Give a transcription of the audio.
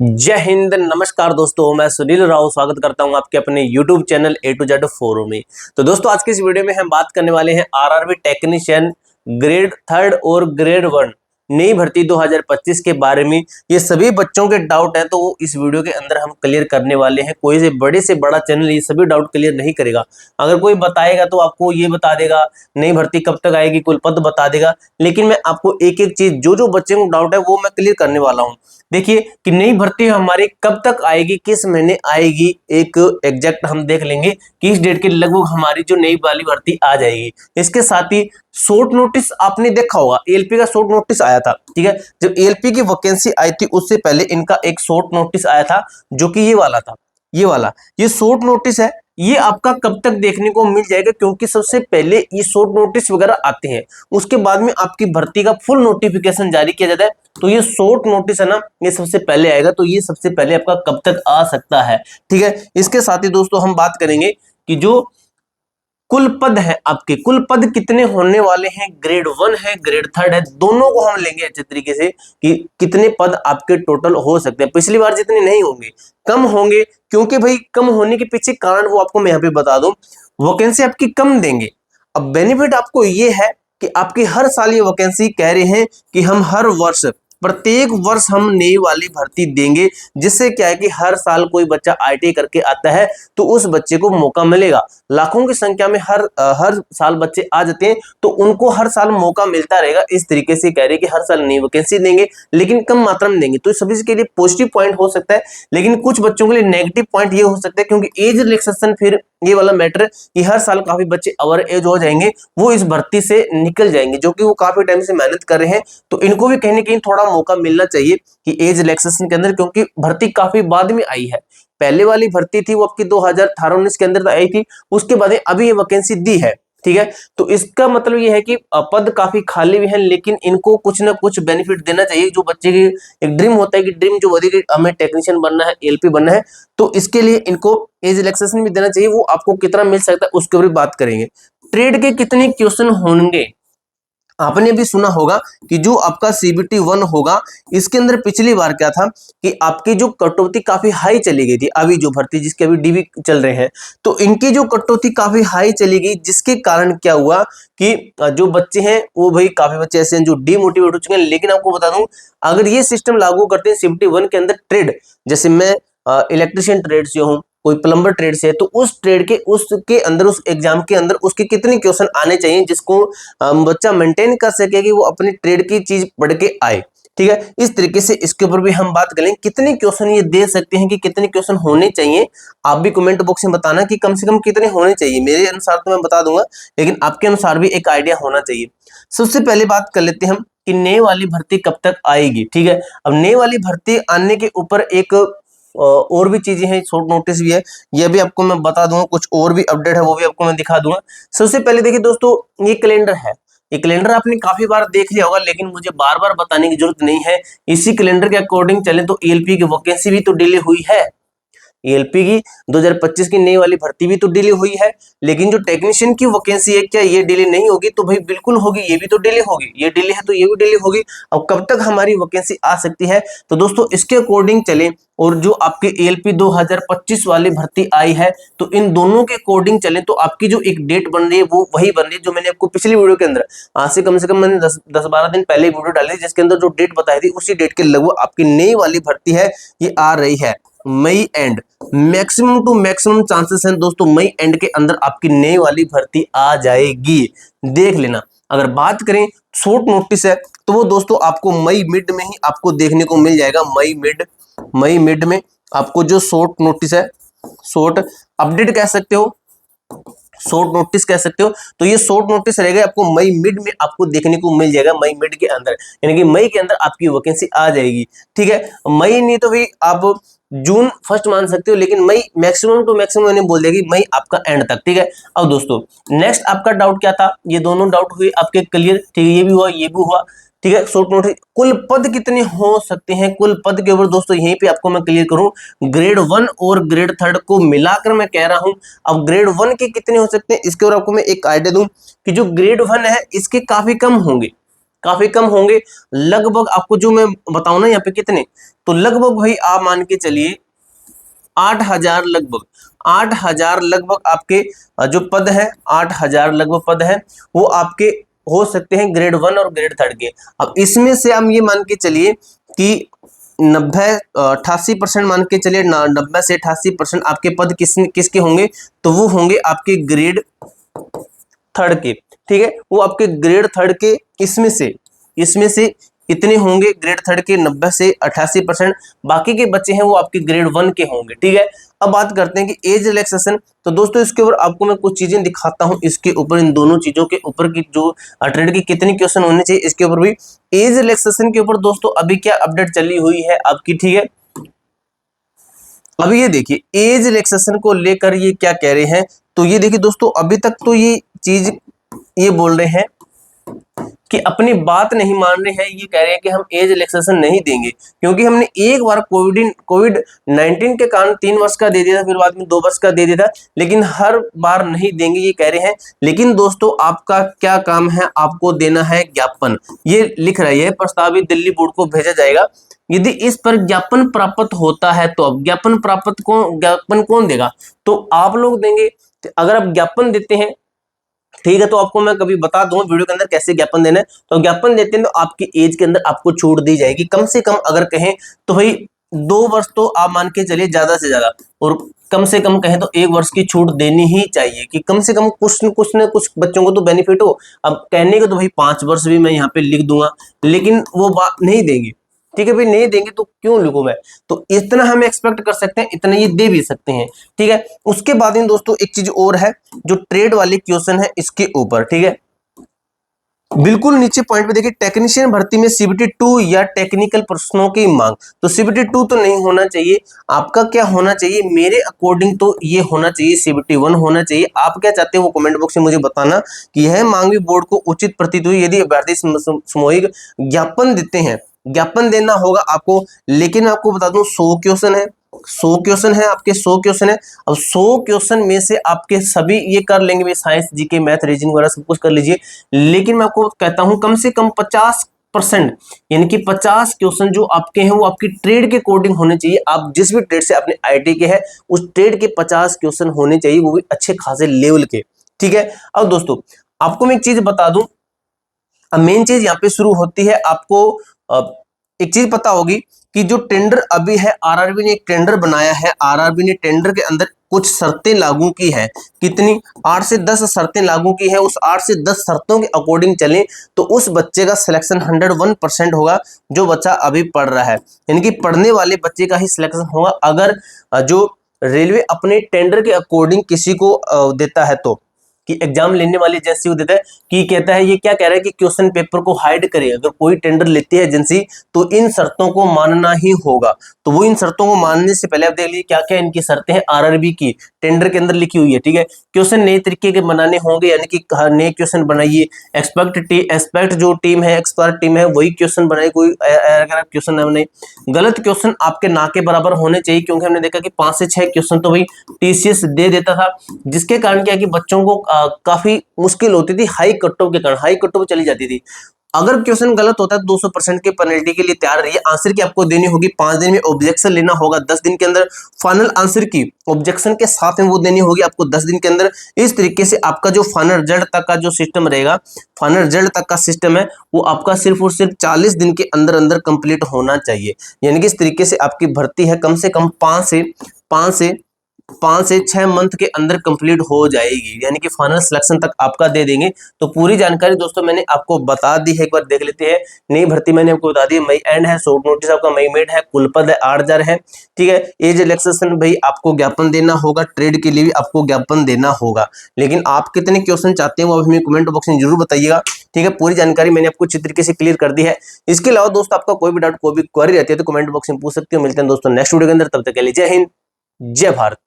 जय हिंद, नमस्कार दोस्तों। मैं सुनील राव स्वागत करता हूं आपके अपने YouTube channel A to Z forum में। तो दोस्तों आज के इस वीडियो में हम बात करने वाले हैं आरआरबी टेक्नीशियन ग्रेड 3 और ग्रेड 1 नई भर्ती 2025 के बारे में। ये सभी बच्चों के डाउट है तो वो इस वीडियो के अंदर हम क्लियर करने वाले हैं। कोई से बड़ा चैनल ये सभी डाउट क्लियर नहीं करेगा। अगर कोई बताएगा तो आपको ये बता देगा नई भर्ती कब तक आएगी, कुल पद बता देगा, लेकिन मैं आपको एक एक चीज जो बच्चे को डाउट है वो मैं क्लियर करने वाला हूँ। देखिए कि नई भर्ती हमारी कब तक आएगी, किस महीने आएगी, एक एग्जैक्ट हम देख लेंगे कि इस डेट के लगभग हमारी जो नई वाली भर्ती आ जाएगी। इसके साथ ही शॉर्ट नोटिस आपने देखा होगा, एएलपी का शॉर्ट नोटिस आया था। ठीक है, जब एएलपी की वैकेंसी आई थी उससे पहले इनका एक शॉर्ट नोटिस आया था जो कि ये वाला था। ये शॉर्ट नोटिस है। ये आपका कब तक देखने को मिल जाएगा, क्योंकि सबसे पहले ये शॉर्ट नोटिस वगैरह आते हैं, उसके बाद में आपकी भर्ती का फुल नोटिफिकेशन जारी किया जाता है। तो ये शॉर्ट नोटिस है ना, ये सबसे पहले आएगा। तो ये सबसे पहले आपका कब तक आ सकता है। ठीक है, इसके साथ ही दोस्तों हम बात करेंगे कि जो कुल पद है, आपके कुल पद कितने होने वाले हैं। ग्रेड 1 है, ग्रेड 3 है, दोनों को हम लेंगे अच्छे तरीके से कि कितने पद आपके टोटल हो सकते हैं। पिछली बार जितने नहीं होंगे, कम होंगे, क्योंकि भाई कम होने के पीछे कारण वो आपको मैं यहाँ पे बता दूं। वैकेंसी आपकी कम देंगे। अब बेनिफिट आपको ये है कि आपकी हर साल ये वैकेंसी कह रहे हैं कि हम हर वर्ष, प्रत्येक वर्ष हम नई वाली भर्ती देंगे, जिससे क्या है कि हर साल कोई बच्चा आईटीआई करके आता है तो उस बच्चे को मौका मिलेगा। लाखों की संख्या में हर साल बच्चे आ जाते हैं तो उनको हर साल मौका मिलता रहेगा। इस तरीके से कह रहे हैं कि हर साल नई वैकेंसी देंगे, लेकिन कम मात्रा में देंगे। तो सभी के लिए पॉजिटिव पॉइंट हो सकता है, लेकिन कुछ बच्चों के लिए नेगेटिव पॉइंट ये हो सकता है, क्योंकि एज रिलैक्सेशन, फिर ये वाला मैटर कि हर साल काफी बच्चे ओवर एज हो जाएंगे, वो इस भर्ती से निकल जाएंगे, जो कि वो काफी टाइम से मेहनत कर रहे हैं। तो इनको भी कहीं ना कहीं थोड़ा मौका मिलना चाहिए कि एज रिलैक्सेशन के अंदर, क्योंकि भर्ती काफी बाद में आई है। पहले वाली भर्ती थी वो आपकी 2018-19 के अंदर आई थी, उसके बाद अभी ये वैकेंसी दी है। ठीक है, तो इसका मतलब ये है कि पद काफी खाली भी हैं, लेकिन इनको कुछ ना कुछ बेनिफिट देना चाहिए। जो बच्चे की एक ड्रीम होता है कि ड्रीम जो बड़ी कि हमें टेक्नीशियन बनना है, एलपी बनना है, तो इसके लिए इनको एज रिलैक्सेशन भी देना चाहिए। वो आपको कितना मिल सकता है उसके ऊपर बात करेंगे। ट्रेड के कितने क्वेश्चन होंगे, आपने भी सुना होगा कि जो आपका सीबीटी 1 होगा, इसके अंदर पिछली बार क्या था कि आपकी जो कटौती काफी हाई चली गई थी। अभी जो भर्ती जिसके अभी डीबी चल रहे हैं, तो इनकी जो कटौती काफी हाई चली गई, जिसके कारण क्या हुआ कि जो बच्चे हैं वो भाई काफी बच्चे ऐसे हैं जो डीमोटिवेट हो चुके हैं। लेकिन आपको बता दूं, अगर ये सिस्टम लागू करते हैं सीबीटी 1 के अंदर, ट्रेड जैसे मैं इलेक्ट्रिशियन ट्रेड से हूँ, कोई प्लम्बर ट्रेड से है, तो उस ट्रेड के उसके अंदर, उस एग्जाम के अंदर उसके कितने क्वेश्चन आने चाहिए जिसको बच्चा मेंटेन कर सके कि वो अपनी ट्रेड की चीज पढ़ के आए। ठीक है, इस तरीके से इसके ऊपर भी हम बात करें कितने क्वेश्चन ये दे सकते हैं, कि कितने क्वेश्चन होने चाहिए। आप भी कमेंट बॉक्स में बताना कि कम से कम कितने होने चाहिए। मेरे अनुसार तो मैं बता दूंगा, लेकिन आपके अनुसार भी एक आइडिया होना चाहिए। सबसे पहले बात कर लेते हैं हम कि नई वाली भर्ती कब तक आएगी। ठीक है, अब नई वाली भर्ती आने के ऊपर एक और भी चीजें हैं, शॉर्ट नोटिस भी है, ये भी आपको मैं बता दूंगा। कुछ और भी अपडेट है वो भी आपको मैं दिखा दूंगा। सबसे पहले देखिए दोस्तों, ये कैलेंडर है। ये कैलेंडर आपने काफी बार देख लिया होगा, लेकिन मुझे बार बार बताने की जरूरत नहीं है। इसी कैलेंडर के अकॉर्डिंग चले तो एएलपी की वैकेंसी भी तो डिले हुई है। एएलपी की 2025 की नई वाली भर्ती भी तो डिले हुई है, लेकिन जो टेक्नीशियन की वैकेंसी है, क्या ये डिले नहीं होगी? तो भाई बिल्कुल होगी, ये भी तो डिले होगी। ये डिले है तो ये भी डिले होगी। अब कब तक हमारी वैकेंसी आ सकती है? तो दोस्तों इसके अकॉर्डिंग चले, और जो आपके एएलपी 2025 वाली भर्ती आई है, तो इन दोनों के अकॉर्डिंग चले तो आपकी जो एक डेट बन रही है वो वही बन रही है जो मैंने आपको पिछली वीडियो के अंदर, आज से कम मैंने 10-12 दिन पहले वीडियो डाली, जिसके अंदर जो डेट बताई थी उसी डेट के लगभग आपकी नई वाली भर्ती है ये आ रही है। मई end, maximum to maximum chances हैं दोस्तों, मई एंड के अंदर आपकी नई वाली भर्ती आ जाएगी। देख लेना। अगर बात करें शॉर्ट नोटिस है, तो वो दोस्तों आपको मई मिड में ही आपको देखने को मिल जाएगा। मई मिड में आपको जो शॉर्ट नोटिस है, शॉर्ट अपडेट कह सकते हो, शॉर्ट नोटिस कह सकते हो, तो ये शॉर्ट नोटिस रहेगा, आपको मई मिड में आपको देखने को मिल जाएगा। मई मिड के अंदर, यानी कि मई के अंदर आपकी वैकेंसी आ जाएगी। ठीक है, मई नहीं तो भाई आप जून फर्स्ट मान सकते हो, लेकिन मई मैक्सिमम टू मैक्सिमम मैंने बोल दिया कि मई आपका एंड तक। ठीक है, अब दोस्तों नेक्स्ट आपका डाउट क्या था? ये दोनों डाउट हुए आपके क्लियर। ठीक है, ये भी हुआ, ये भी हुआ। ठीक है, शॉर्ट नोटिस कुल पद कितने हो सकते हैं, कुल पद के ऊपर दोस्तों यहीं पे आपको मैं क्लियर करूं, ग्रेड 1 और ग्रेड 3 को मिलाकर मैं कह रहा हूं। अब ग्रेड 1 के कितने हो सकते हैं इसके ऊपर आपको मैं एक आइडिया दूं कि जो ग्रेड 1 है इसके काफी कम होंगे। काफी कम होंगे। लगभग आपको जो मैं बताऊं ना यहाँ पे कितने, तो लगभग भाई आप मान के चलिए 8,000 लगभग, 8,000 लगभग आपके जो पद है, 8,000 लगभग पद है वो आपके हो सकते हैं ग्रेड 1 और ग्रेड 3 के। अब इसमें से हम ये मान के चलिए कि 88% मान के चलिए, 90 से 88% आपके पद किसके होंगे, तो वो होंगे आपके ग्रेड 3 के। ठीक है, वो आपके ग्रेड 3 के इसमें से कितने होंगे ग्रेड 3 के, 90 से 88%। बाकी के बच्चे हैं वो आपके ग्रेड 1 के होंगे। ठीक है, अब बात करते हैं कि एज रिलैक्सेशन। तो दोस्तों इसके ऊपर आपको मैं कुछ चीजें दिखाता हूं, इसके ऊपर इन दोनों चीजों के ऊपर की जो ट्रेड की कितनी क्वेश्चन होने चाहिए, इसके ऊपर भी एज रिलैक्सेशन के ऊपर दोस्तों अभी क्या अपडेट चली हुई है आपकी। ठीक है, अभी ये देखिए एज रिलैक्सेशन को लेकर ये क्या कह रहे हैं। तो ये देखिए दोस्तों, अभी तक तो ये चीज ये बोल रहे हैं कि अपनी बात नहीं मान रहे हैं, ये कह रहे हैं कि हम एज रिलैक्सेशन नहीं देंगे, क्योंकि हमने एक बार कोविड-19 के कारण 3 वर्ष का दे दिया था, फिर बाद में 2 वर्ष का दे दिया था, लेकिन हर बार नहीं देंगे ये कह रहे हैं। लेकिन दोस्तों आपका क्या काम है, आपको देना है ज्ञापन। ये लिख रहा है, यह प्रस्तावित दिल्ली बोर्ड को भेजा जाएगा। यदि इस पर ज्ञापन प्राप्त होता है तो अब ज्ञापन कौन देगा, तो आप लोग देंगे। तो अगर आप ज्ञापन देते हैं, ठीक है, तो आपको मैं कभी बता दूंगा वीडियो के अंदर कैसे ज्ञापन देना है। तो ज्ञापन देते हैं तो आपकी एज के अंदर आपको छूट दी जाएगी, कम से कम अगर कहें तो भाई 2 वर्ष तो आप मान के चलिए ज्यादा से ज्यादा, और कम से कम कहें तो 1 वर्ष की छूट देनी ही चाहिए, कि कम से कम कुछ न कुछ बच्चों को तो बेनिफिट हो। अब कहने को तो भाई 5 वर्ष भी मैं यहाँ पे लिख दूंगा, लेकिन वो बात नहीं देंगे। ठीक है भाई, नहीं देंगे तो क्यों लिखूं मैं, तो इतना हम एक्सपेक्ट कर सकते हैं, इतना ये दे भी सकते हैं। ठीक है, उसके बाद में दोस्तों एक चीज और है, जो ट्रेड वाले क्वेश्चन है इसके ऊपर। ठीक है, बिल्कुल नीचे पॉइंट पे देखिए, टेक्नीशियन भर्ती में CBT 2 या टेक्निकल प्रश्नों की मांग। तो CBT 2 तो नहीं होना चाहिए, आपका क्या होना चाहिए, मेरे अकॉर्डिंग तो ये होना चाहिए CBT 1 होना चाहिए। आप क्या चाहते हो वो कमेंट बॉक्स में मुझे बताना, कि यह मांग भी बोर्ड को उचित प्रतीत हुई यदि अभ्यर्थी सामूहिक ज्ञापन देते हैं। ज्ञापन देना होगा आपको, लेकिन मैं आपको बता दूं 100 क्वेश्चन है, 100 क्वेश्चन है आपके, 100 क्वेश्चन है। अब 100 क्वेश्चन में से आपके सभी ये कर लेंगे भाई, साइंस, जीके, मैथ, रीजनिंग वगैरह सब कुछ कर लीजिए, लेकिन मैं आपको कहता हूं कम से कम 50%, यानी कि 50 क्वेश्चन जो आपके हैं वो आपकी ट्रेड के अकॉर्डिंग होने चाहिए। आप जिस भी ट्रेड से अपने IIT के है, उस ट्रेड के 50 क्वेश्चन होने चाहिए, वो भी अच्छे खासे लेवल के। ठीक है, अब दोस्तों आपको मैं एक चीज बता दूं, अब मेन चीज यहाँ पे शुरू होती है। आपको एक चीज पता होगी कि जो टेंडर अभी है, RRB ने एक टेंडर बनाया है, RRB ने टेंडर के अंदर कुछ शर्तें लागू की है। कितनी? 8 से 10 शर्तें लागू की है। उस 8 से 10 शर्तों के अकॉर्डिंग चलें तो उस बच्चे का सिलेक्शन 101% होगा, जो बच्चा अभी पढ़ रहा है, यानी कि पढ़ने वाले बच्चे का ही सिलेक्शन होगा। अगर जो रेलवे अपने टेंडर के अकॉर्डिंग किसी को देता है, तो कि एग्जाम लेने वाली एजेंसी को देता है, कि कहता है, ये क्या कह रहा है कि क्वेश्चन पेपर को हाइड करे। अगर कोई टेंडर लेती है एजेंसी तो इन शर्तों को मानना ही होगा। तो वो इन शर्तों को मानने से पहले आप देख लीजिए क्या क्या इनकी शर्तें हैं, RRB की टेंडर के अंदर लिखी हुई है। ठीक है, क्वेश्चन नए तरीके के बनाने होंगे, यानी कि नए क्वेश्चन बनाइए। एक्सपर्ट जो टीम है, एक्सपर्ट टीम है, वही क्वेश्चन बनाए, कोई अगर क्वेश्चन न बनाए। गलत क्वेश्चन आपके ना के बराबर होने चाहिए, क्योंकि हमने देखा कि 5 से 6 क्वेश्चन तो भाई TCS दे देता था, जिसके कारण क्या कि बच्चों को काफी मुश्किल होती थी, हाई कट ऑफ के कारण हाई कट ऑफ चली जाती थी। अगर क्वेश्चन गलत होता है 200% के पेनल्टी के लिए तैयार रहिए। आंसर की आपको देनी होगी 5 दिन में, ऑब्जेक्शन लेना होगा 10 दिन के अंदर, फाइनल आंसर की ऑब्जेक्शन के साथ में वो देनी होगी आपको 10 दिन के अंदर। इस तरीके से आपका जो फाइनल रिजल्ट तक का जो सिस्टम रहेगा, फाइनल रिजल्ट तक का सिस्टम है, वो आपका सिर्फ और सिर्फ 40 दिन के अंदर अंदर कंप्लीट होना चाहिए। यानी कि इस तरीके से आपकी भर्ती है कम से कम 5 से 6 मंथ के अंदर कंप्लीट हो जाएगी, यानी कि फाइनल सिलेक्शन तक आपका दे देंगे। तो पूरी जानकारी दोस्तों मैंने आपको बता दी है, एक बार देख लेते हैं। नई भर्ती मैंने आपको बता दी, मई एंड है, शॉर्ट नोटिस आपका मई मिड है, कुल पद है 8,000 है। ठीक है, एज रिलैक्सेशन भाई आपको ज्ञापन देना होगा, ट्रेड के लिए भी आपको ज्ञापन देना होगा, लेकिन आप कितने क्वेश्चन चाहते हैं वो हमें कमेंट बॉक्स में जरूर बताइएगा। ठीक है, पूरी जानकारी मैंने आपको अच्छी तरीके से क्लियर कर दी है। इसके अलावा दोस्तों आपका कोई भी डाउट, कोई भी क्वेरी रहती है तो कमेंट बॉक्स में पूछ सकते हो। मिलते हैं दोस्तों नेक्स्ट वीडियो के अंदर, तब तक के लिए जय हिंद, जय भारत।